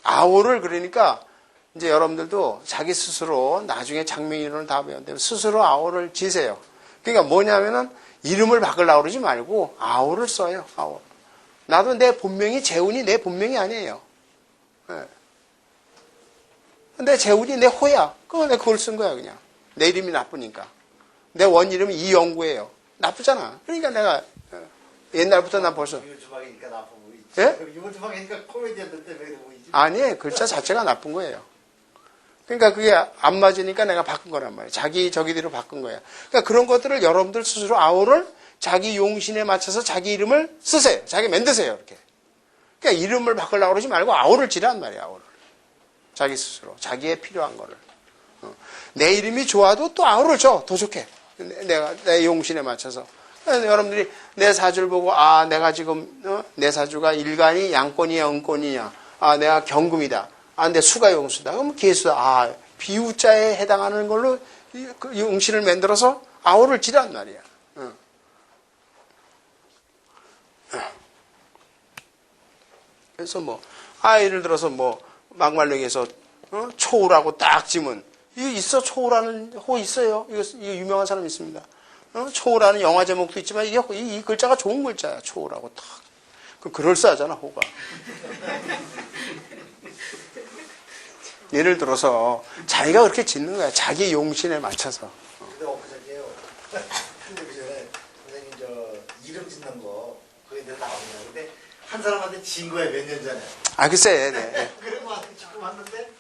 아오를 그러니까, 이제 여러분들도 자기 스스로 나중에 장명이론을 다 배웠는데 스스로 아오를 지세요. 그러니까 뭐냐면은 이름을 바꾸려고 그러지 말고 아오를 써요. 아오. 나도 내 본명이 재훈이 내 본명이 아니에요. 네. 내 재훈이 내 호야. 내가 그걸 쓴 거야 그냥. 내 이름이 나쁘니까. 내 원 이름이 이영구예요. 나쁘잖아. 그러니까 내가 옛날부터 난 벌써. 유주방이니까 나쁜 보이지. 예? 유주방이니까 코미디언들 때문에 보이지. 아니, 글자 자체가 나쁜 거예요. 그러니까 그게 안 맞으니까 내가 바꾼 거란 말이에요. 자기 저기대로 바꾼 거야. 그러니까 그런 것들을 여러분들 스스로 아오를 자기 용신에 맞춰서 자기 이름을 쓰세요. 자기 만드세요. 이렇게. 그러니까 이름을 바꾸려고 그러지 말고 아오를 지란 말이야. 아오를. 자기 스스로. 자기의 필요한 거를. 내 이름이 좋아도 또 아오를 줘. 더 좋게. 내 용신에 맞춰서. 여러분들이 내 사주를 보고 내가 지금 내 사주가 일간이 양권이냐 은권이냐. 내가 경금이다. 내 수가 용수다. 그럼 개수다. 비우자에 해당하는 걸로 이 응신을 만들어서 아오를 지란 말이야. 그래서 뭐, 예를 들어서 뭐, 막말랭이에서, 초우라고 딱 지면, 이거 있어, 초우라는 호 있어요. 이거 유명한 사람 있습니다. 초우라는 영화 제목도 있지만, 이 글자가 좋은 글자야, 초우라고 딱. 그럴싸하잖아, 호가. 예를 들어서, 자기가 그렇게 짓는 거야. 자기 용신에 맞춰서. 근데 엊그저께요. 근데 그 전에 선생님 이름 짓는 거, 그게 늘 나옵니다. 근데 한 한 사람한테 진 거야 몇 년 전에. 아, 글쎄, 네. 그래 뭐 지금 왔는데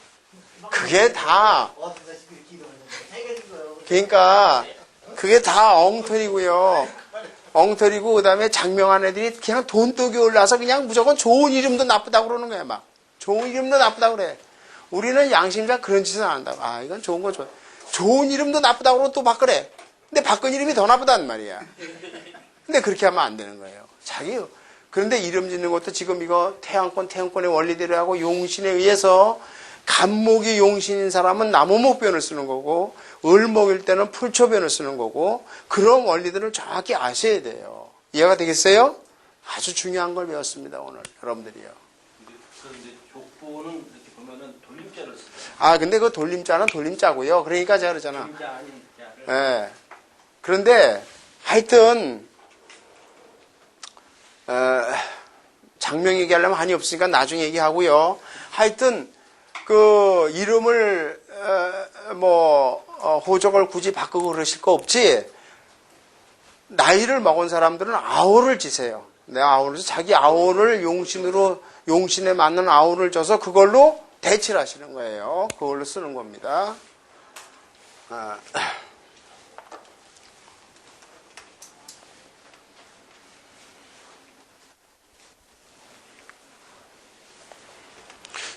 그게 다, 어떤 자식들이 기도했는데 해결인 거예요. 그러니까, 그게 다 엉터리고요. 엉터리고, 그 다음에 장명한 애들이 그냥 돈독이 올라서 그냥 무조건 좋은 이름도 나쁘다고 그러는 거야, 막. 좋은 이름도 나쁘다고 그래. 우리는 양심상 그런 짓은 안 한다고. 아, 이건 좋은 거 좋아. 좋은 이름도 나쁘다고 그러고 또 바꾸래. 근데 바꾼 이름이 더 나쁘단 말이야. 근데 그렇게 하면 안 되는 거예요. 그런데 이름 짓는 것도 지금 이거 태양권의 원리대로 하고 용신에 의해서 간목이 용신인 사람은 나무목변을 쓰는 거고, 을목일 때는 풀초변을 쓰는 거고, 그런 원리들을 정확히 아셔야 돼요. 이해가 되겠어요? 아주 중요한 걸 배웠습니다, 오늘. 여러분들이요. 그런데 족보는 이렇게 보면은 돌림자를 쓰죠. 아, 근데 그 돌림자는 돌림자고요. 그러니까 제가 그러잖아. 돌림자 아닌 자를. 예. 그런데 하여튼 장명 얘기하려면 한이 없으니까 나중에 얘기하고요. 하여튼 그 이름을 호적을 굳이 바꾸고 그러실 거 없지. 나이를 먹은 사람들은 아오를 지세요. 내 아오를 자기 아오를 용신에 맞는 아오를 줘서 그걸로 대치를 하시는 거예요. 그걸로 쓰는 겁니다.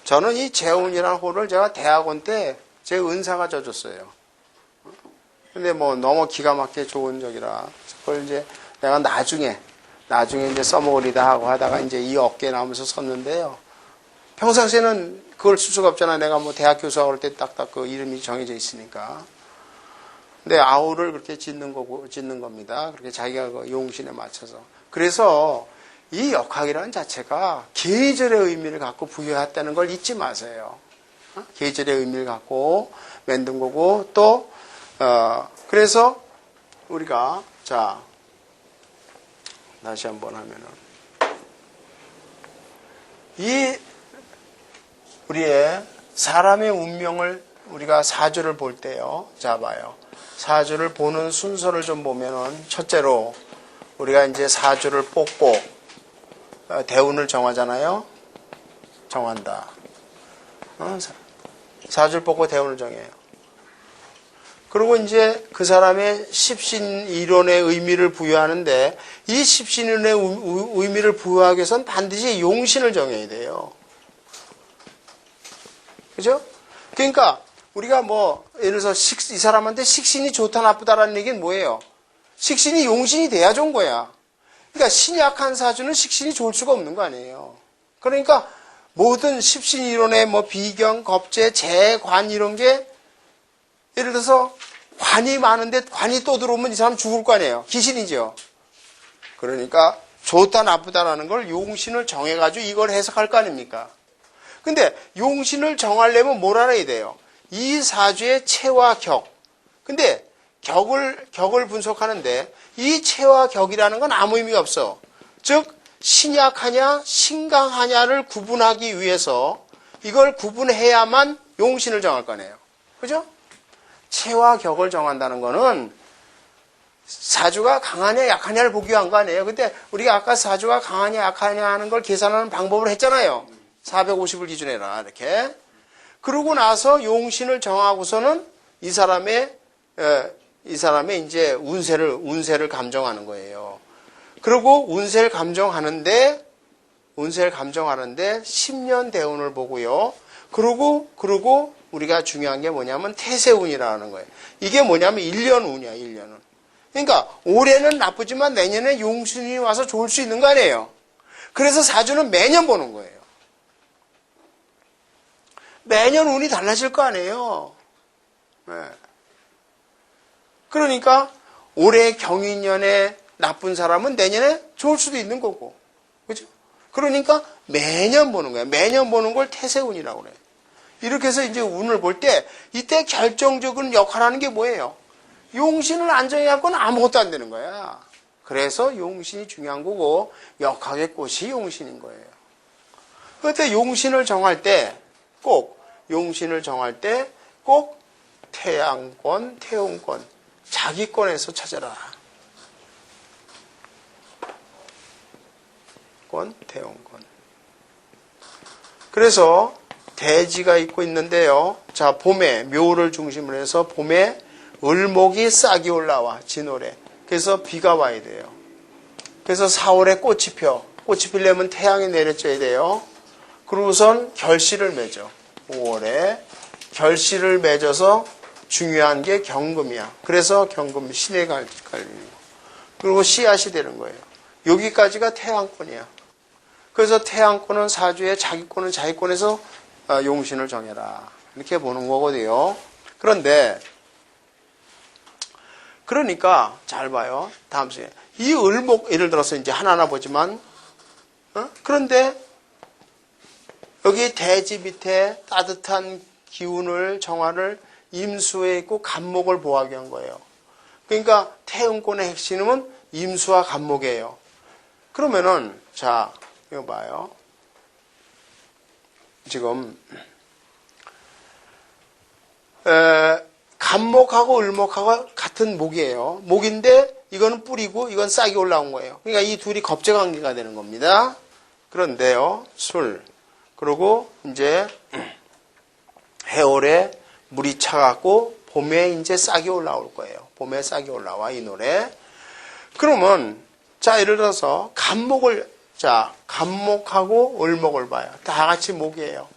저는 이 재운이라는 호를 제가 대학원 때 제 은사가 져줬어요. 근데 뭐 너무 기가 막히게 좋은 적이라 그걸 이제 내가 나중에 이제 써먹으리다 하고 하다가 이제 이 어깨에 나오면서 썼는데요. 평상시에는 그걸 쓸 수가 없잖아. 내가 뭐 대학 교수하고 할 때 딱딱 그 이름이 정해져 있으니까. 근데 아우를 그렇게 짓는 겁니다. 그렇게 자기가 그 용신에 맞춰서. 그래서 이 역학이라는 자체가 계절의 의미를 갖고 부여했다는 걸 잊지 마세요. 계절의 의미를 갖고 만든 거고, 또, 그래서 우리가, 자, 다시 한번 하면은, 우리의 사람의 운명을 우리가 사주를 볼 때요. 자, 봐요. 사주를 보는 순서를 좀 보면은, 첫째로, 우리가 이제 사주를 뽑고, 대운을 정하잖아요. 정한다. 사주를 뽑고 대운을 정해요. 그리고 이제 그 사람의 십신이론의 의미를 부여하는데, 이 십신이론의 의미를 부여하기 위해서는 반드시 용신을 정해야 돼요. 그죠? 그러니까 우리가 뭐 예를 들어서 이 사람한테 식신이 좋다 나쁘다라는 얘기는 뭐예요? 식신이 용신이 돼야 좋은 거야. 그러니까 신이 약한 사주는 식신이 좋을 수가 없는 거 아니에요. 그러니까 모든 십신이론의 뭐 비경, 겁재, 재, 관 이런 게 예를 들어서 관이 많은데 관이 또 들어오면 이 사람 죽을 거 아니에요. 귀신이죠. 그러니까 좋다 나쁘다라는 걸 용신을 정해가지고 이걸 해석할 거 아닙니까? 근데 용신을 정하려면 뭘 알아야 돼요? 이 사주의 체와 격. 근데 격을 분석하는데 이 체와 격이라는 건 아무 의미가 없어. 즉 신약하냐 신강하냐를 구분하기 위해서 이걸 구분해야만 용신을 정할 거네요. 그죠? 체와 격을 정한다는 거는 사주가 강하냐 약하냐를 보기 위한 거 아니에요. 근데 우리가 아까 사주가 강하냐 약하냐 하는 걸 계산하는 방법을 했잖아요. 450을 기준해라 이렇게. 그러고 나서 용신을 정하고서는 이 사람의 이제 운세를 감정하는 거예요. 그리고 운세를 감정하는데 10년 대운을 보고요. 그리고 우리가 중요한 게 뭐냐면 태세운이라는 거예요. 이게 뭐냐면 1년 운이야, 1년은. 그러니까 올해는 나쁘지만 내년에 용신이 와서 좋을 수 있는 거 아니에요. 그래서 사주는 매년 보는 거예요. 매년 운이 달라질 거 아니에요. 네. 그러니까 올해 경인년에 나쁜 사람은 내년에 좋을 수도 있는 거고. 그죠? 그러니까 매년 보는 거예요. 매년 보는 걸 태세운이라고 그래요. 이렇게 해서 이제 운을 볼 때 이때 결정적인 역할을 하는 게 뭐예요? 용신을 안 정해갖고는 아무것도 안 되는 거야. 그래서 용신이 중요한 거고 역학의 꽃이 용신인 거예요. 그때 용신을 정할 때 꼭 태양권, 태운권, 자기권에서 찾아라. 태양권. 그래서 대지가 있는데요. 자, 봄에 묘를 중심으로 해서 봄에 을목이 싹이 올라와 진월에. 그래서 비가 와야 돼요. 그래서 4월에 꽃이 펴. 꽃이 피려면 태양이 내려져야 돼요. 그러고선 결실을 맺어. 5월에 결실을 맺어서 중요한 게 경금이야. 그래서 경금 신의 갈림이고. 그리고 씨앗이 되는 거예요. 여기까지가 태양권이야. 그래서 태양권은 사주에 자기권은 자기권에서 용신을 정해라. 이렇게 보는 거거든요. 그러니까 잘 봐요. 다음 시간에 이 을목 예를 들어서 이제 하나하나 보지만 그런데 여기 대지 밑에 따뜻한 기운을 정화를 임수에 있고 간목을 보하게 한 거예요. 그러니까 태음권의 핵심은 임수와 간목이에요. 그러면은 자 이거 봐요. 지금 간목하고 을목하고 같은 목이에요. 목인데 이거는 뿌리고 이건 싹이 올라온 거예요. 그러니까 이 둘이 겁제관계가 되는 겁니다. 그런데요, 술 그리고 이제 해월에 물이 차갖고 봄에 이제 싹이 올라올 거예요. 봄에 싹이 올라와 이 노래. 그러면 자 예를 들어서 간목하고 을목을 봐요. 다 같이 목이에요.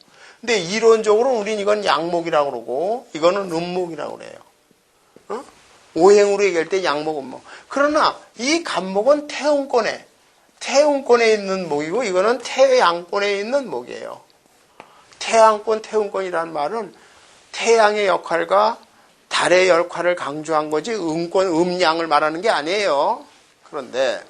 근데 이론적으로 우린 이건 양목이라고 그러고 이거는 음목이라고 그래요. 오행으로 얘기할 때 양목, 음목. 그러나 이 간목은 태음권에 있는 목이고 이거는 태양권에 있는 목이에요. 태양권, 태음권이라는 말은 태양의 역할과 달의 역할을 강조한 거지 음권, 음양을 말하는 게 아니에요. 그런데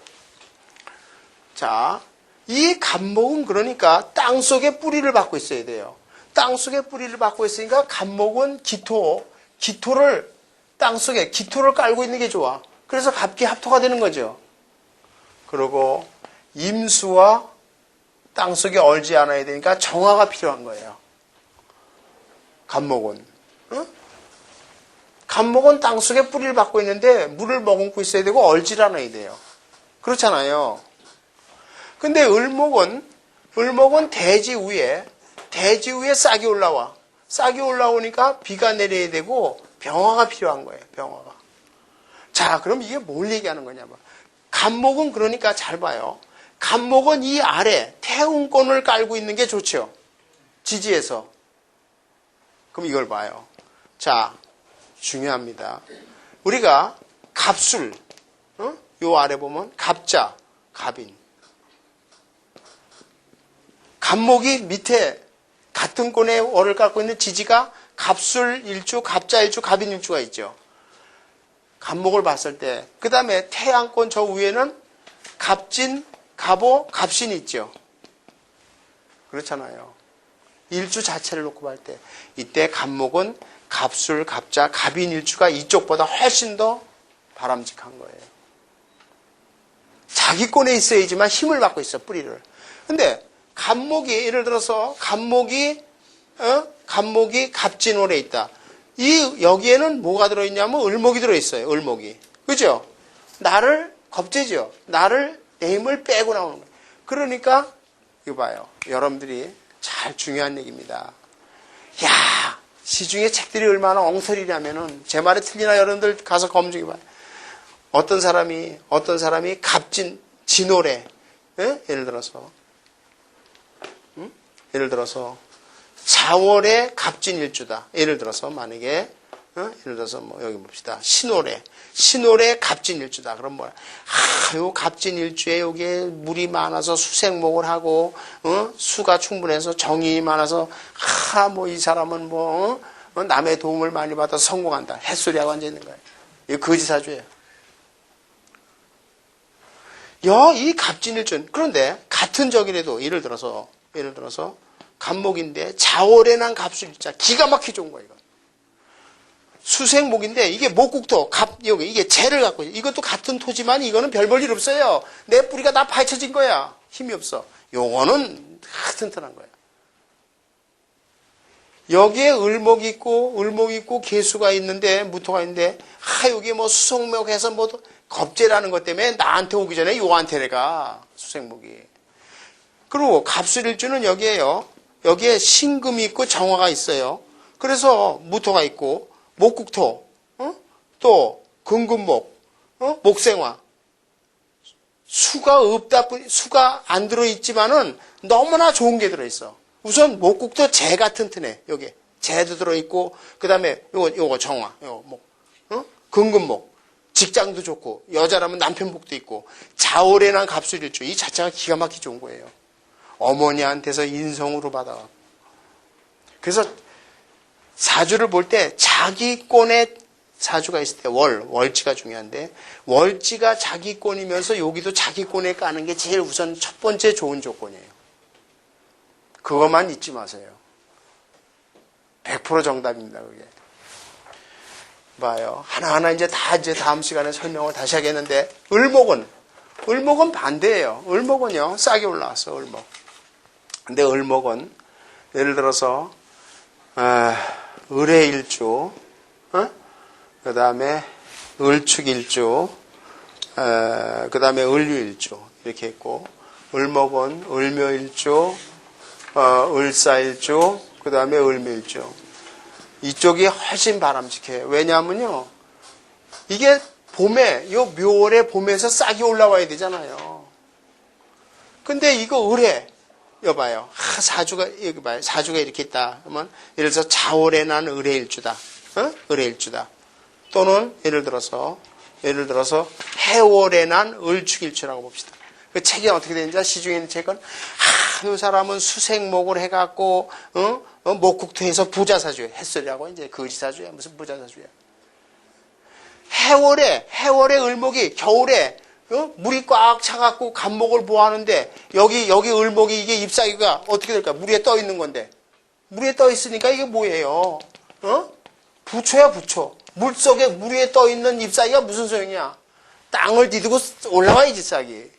자, 이 간목은 그러니까 땅속에 뿌리를 받고 있어야 돼요. 땅속에 뿌리를 받고 있으니까 간목은 기토를 땅속에 기토를 깔고 있는 게 좋아. 그래서 갑기합토가 되는 거죠. 그리고 임수와 땅속에 얼지 않아야 되니까 정화가 필요한 거예요. 간목은. 간목은 땅속에 뿌리를 받고 있는데 물을 머금고 있어야 되고 얼질 않아야 돼요. 그렇잖아요. 근데 을목은 대지 위에 싹이 올라와. 싹이 올라오니까 비가 내려야 되고 병화가 필요한 거예요. 병화가. 자, 그럼 이게 뭘 얘기하는 거냐면 간목은 그러니까 잘 봐요. 간목은 이 아래 태음권을 깔고 있는 게 좋죠. 지지에서. 그럼 이걸 봐요. 자, 중요합니다. 우리가 갑술, 요 아래 보면 갑자, 갑인. 간목이 밑에 같은 권에 월을 갖고 있는 지지가 갑술 일주, 갑자 일주, 갑인 일주가 있죠. 간목을 봤을 때, 그 다음에 태양권 저 위에는 갑진, 갑오, 갑신이 있죠. 그렇잖아요. 일주 자체를 놓고 볼 때, 이때 간목은 갑술, 갑자, 갑인 일주가 이쪽보다 훨씬 더 바람직한 거예요. 자기 권에 있어야지만 힘을 받고 있어, 뿌리를. 근데 간목이 예를 들어서 간목이 갑진월에 있다. 여기에는 뭐가 들어있냐면 을목이 들어있어요. 을목이. 그죠? 나를 겁재죠. 나를 내 힘을 빼고 나오는 거예요. 그러니까 이거 봐요. 여러분들이 잘 중요한 얘기입니다. 야, 시중에 책들이 얼마나 엉터리냐면은 제 말이 틀리나 여러분들 가서 검증해봐요. 어떤 사람이 진월에 예를 들어서 4월에 갑진일주다. 예를 들어서 만약에 예를 들어서 뭐 여기 봅시다. 신월에 갑진일주다. 그럼 뭐야? 요 갑진일주에 여기에 물이 많아서 수생목을 하고 수가 충분해서 정이 많아서 뭐 이 사람은 남의 도움을 많이 받아서 성공한다. 햇소리하고 앉아 있는 거예요. 이거 거지사주예요. 이 갑진일주. 그런데 같은 적이라도 예를 들어서 간목인데 자월에 난 갑술일자 기가 막히게 좋은 거예요. 이건. 수생목인데 이게 목국토 여기 이게 재를 갖고 있어요. 이것도 같은 토지만 이거는 별 볼 일 없어요. 내 뿌리가 다 파헤쳐진 거야. 힘이 없어. 요거는 튼튼한 거야. 여기에 을목이 있고 개수가 있는데 무토가 있는데 여기 뭐 수성목해서 뭐 겁재라는 것 때문에 나한테 오기 전에 요한테 내가 수생목이 그리고 갑술일주는 여기에요. 여기에 신금이 있고 정화가 있어요. 그래서 무토가 있고 목국토, 또 금금목, 목생화. 수가 없다 뿐 수가 안 들어있지만은 너무나 좋은 게 들어있어. 우선 목국토 재 같은 튼에 여기 재도 들어있고 그 다음에 요거 정화, 요거 목, 금금목. 직장도 좋고 여자라면 남편복도 있고 자월에난 갑술일주 이 자체가 기가 막히게 좋은 거예요. 어머니한테서 인성으로 받아. 그래서 사주를 볼 때 자기권의 사주가 있을 때 월지가 중요한데 월지가 자기권이면서 여기도 자기권에 까는 게 제일 우선 첫 번째 좋은 조건이에요. 그것만 잊지 마세요. 100% 정답입니다. 그게. 봐요. 하나하나 이제 다음 시간에 설명을 다시 하겠는데 을목은 반대예요. 을목은요 싸게 올라왔어. 을목. 근데 을목은 예를 들어서 을의 일주, 그 다음에 을축일주, 그 다음에 을유일주 이렇게 있고 을목은 을묘일주, 을사일주, 그 다음에 을묘일주. 이쪽이 훨씬 바람직해요. 왜냐하면요, 이게 봄에, 요 묘월에 봄에서 싹이 올라와야 되잖아요. 근데 이거 을에, 여봐요. 사주가, 여기 봐요. 사주가 이렇게 있다. 그러면, 예를 들어서 자월에 난 을의 일주다. 을의 일주다. 또는, 예를 들어서 해월에 난 을축일주라고 봅시다. 그 책이 어떻게 되는지, 시중에 있는 책은, 이 사람은 수생목을 해갖고, 목국토에서 부자사주야. 햇소리라고 이제 거지사주야. 무슨 부자사주야. 해월에 을목이 겨울에 물이 꽉 차갖고 간목을 보호하는데 여기 을목이 이게 잎사귀가 어떻게 될까? 물 위에 떠 있는 건데. 물 위에 떠 있으니까 이게 뭐예요? 부초야, 부초. 물 속에 물 위에 떠 있는 잎사귀가 무슨 소용이야? 땅을 디디고 올라와야지, 싹이.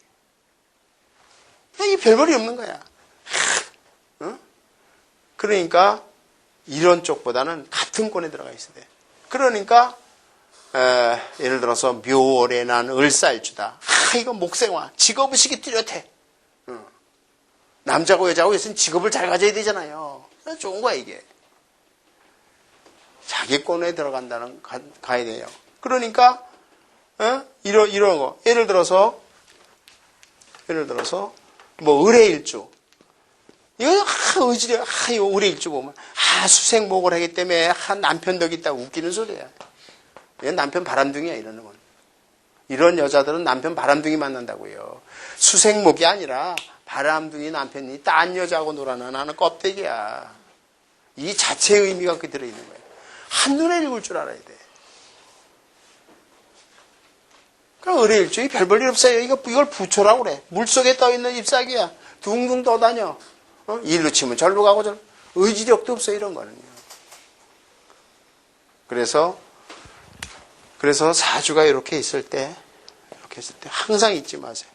이게 별볼이 없는 거야. 그러니까 이런 쪽보다는 같은 권에 들어가 있어야 돼. 그러니까 예를 들어서 묘월에 난 을사일주다. 이거 목생화. 직업의식이 뚜렷해. 남자고 여자고 있으면 직업을 잘 가져야 되잖아요. 좋은 거야 이게. 자기 권에 들어간다는 가야 돼요. 그러니까 이런 거. 예를 들어서 뭐 을의 일주. 이거 의지려. 이거 을의 일주 보면 수생목을 하기 때문에 남편 덕이 있다고 웃기는 소리야. 얘 남편 바람둥이야 이러는 건. 이런 여자들은 남편 바람둥이 만난다고요. 수생목이 아니라 바람둥이 남편이 딴 여자하고 놀아나 나는 껍데기야. 이 자체의 의미가 그렇게 들어있는 거예요. 한눈에 읽을 줄 알아야 돼. 그러니까 을의 일주 별 볼 일 없어요. 이걸 부초라고 그래. 물속에 떠있는 잎사귀야. 둥둥 떠다녀. 일로 치면 절로 가고 절로. 의지력도 없어 이런 거는요. 그래서 사주가 이렇게 있을 때 항상 잊지 마세요.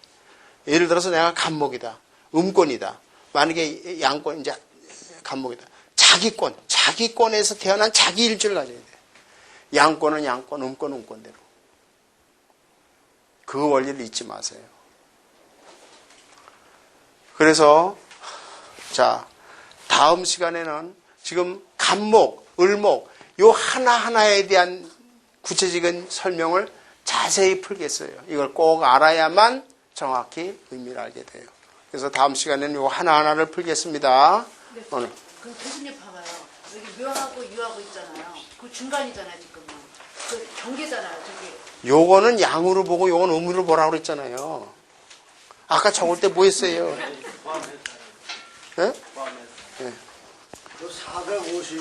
예를 들어서 내가 간목이다. 음권이다. 만약에 양권, 이제 간목이다. 자기권에서 태어난 자기 일주를 가져야 돼. 양권은 양권, 음권, 음권대로. 그 원리를 잊지 마세요. 그래서, 자, 다음 시간에는 지금 간목, 을목, 요 하나하나에 대한 구체적인 설명을 자세히 풀겠어요. 이걸 꼭 알아야만 정확히 의미를 알게 돼요. 그래서 다음 시간에는 요 하나하나를 풀겠습니다. 네, 오늘. 그럼 교수님 봐봐요. 여기 묘하고 유하고 있잖아요. 그 중간이잖아요, 지금은. 그 경계잖아요, 저기. 요거는 양으로 보고 요건 음으로 보라고 그랬잖아요. 아까 적을 때 뭐 했어요? 네? 그 452